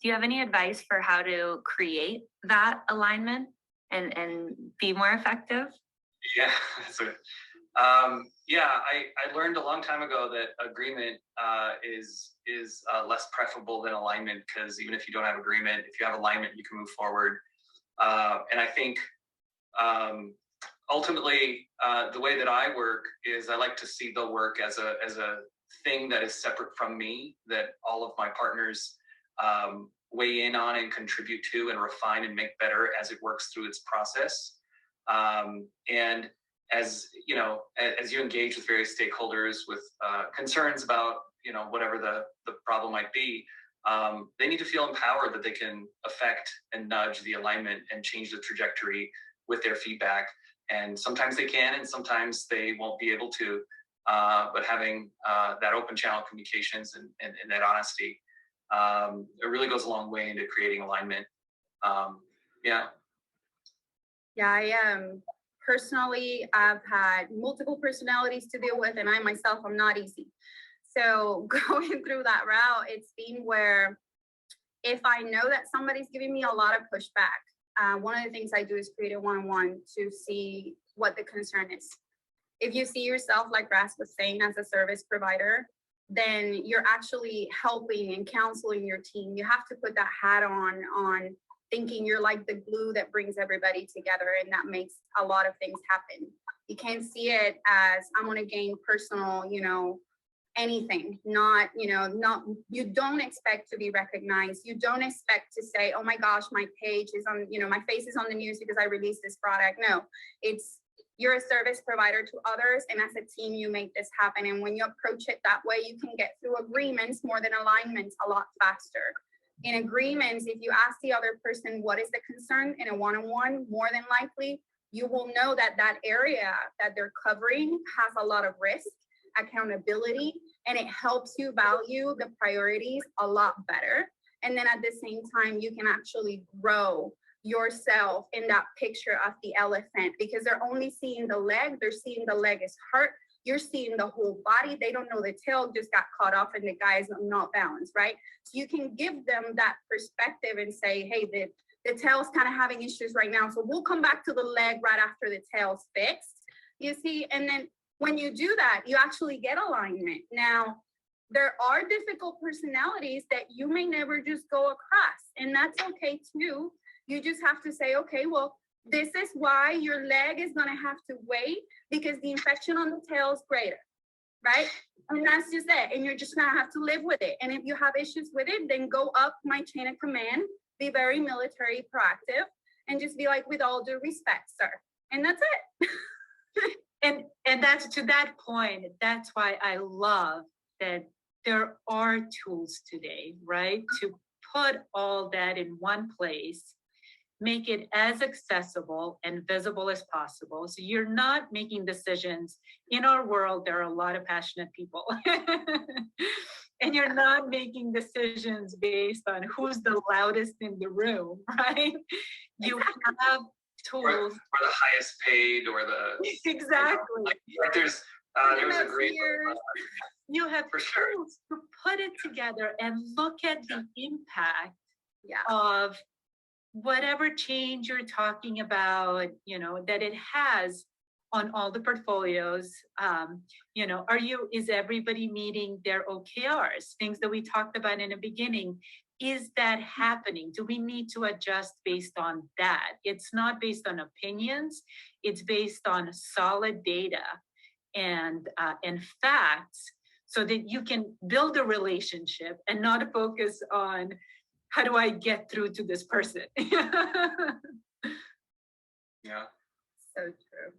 Do you have any advice for how to create that alignment and be more effective? Yeah, I learned a long time ago that agreement is less preferable than alignment, because even if you don't have agreement, if you have alignment, you can move forward. And I think ultimately, the way that I work is I like to see the work as a thing that is separate from me, that all of my partners weigh in on and contribute to and refine and make better as it works through its process. And as you know, as you engage with various stakeholders with concerns about, you know, whatever the problem might be, they need to feel empowered that they can affect and nudge the alignment and change the trajectory with their feedback. And sometimes they can, and sometimes they won't be able to. But having that open channel communications and that honesty, it really goes a long way into creating alignment. Yeah, I personally, I've had multiple personalities to deal with, and I myself, I'm not easy. So going through that route, it's been where if I know that somebody's giving me a lot of pushback, one of the things I do is create a one-on-one to see what the concern is. If you see yourself, like Raz was saying, as a service provider, then you're actually helping and counseling your team. You have to put that hat on thinking you're like the glue that brings everybody together, and that makes a lot of things happen. You can't see it as I'm going to gain personal, you know, anything, not, you know, you don't expect to be recognized. You don't expect to say, oh my gosh, my page is on, you know, my face is on the news because I released this product. No, it's, you're a service provider to others, and as a team, you make this happen. And when you approach it that way, you can get through agreements more than alignments a lot faster. In agreements, if you ask the other person what is the concern in a one-on-one, more than likely, you will know that that area that they're covering has a lot of risk, accountability, and it helps you value the priorities a lot better. And then at the same time, you can actually grow yourself in that picture of the elephant, because they're only seeing the leg. They're seeing the leg is hurt. You're seeing the whole body. They don't know the tail just got caught off and the guy is not balanced, right? So you can give them that perspective and say, hey, the tail's kind of having issues right now, so we'll come back to the leg right after the tail's fixed, you see? And then when you do that, you actually get alignment. Now, there are difficult personalities that you may never just go across, and that's okay too. You just have to say, okay, well, this is why your leg is going to have to wait, because the infection on the tail is greater, right? And that's just it. And you're just going to have to live with it. And if you have issues with it, then go up my chain of command, be very military proactive, and just be like, with all due respect, sir. And that's it. And that's, to that point, that's why I love that there are tools today, right? To put all that in one place, make it as accessible and visible as possible. So you're not making decisions. In our world, there are a lot of passionate people. And you're not making decisions based on who's the loudest in the room, right? You have tools. Or the highest paid, or the... Exactly. You know, like there's a great... You have for sure tools to put it together and look at the impact of whatever change you're talking about, you know, that it has on all the portfolios. You know, is everybody meeting their OKRs? Things that we talked about in the beginning. Is that happening? Do we need to adjust based on that? It's not based on opinions. It's based on solid data and facts, so that you can build a relationship and not focus on how do I get through to this person. Yeah. So true.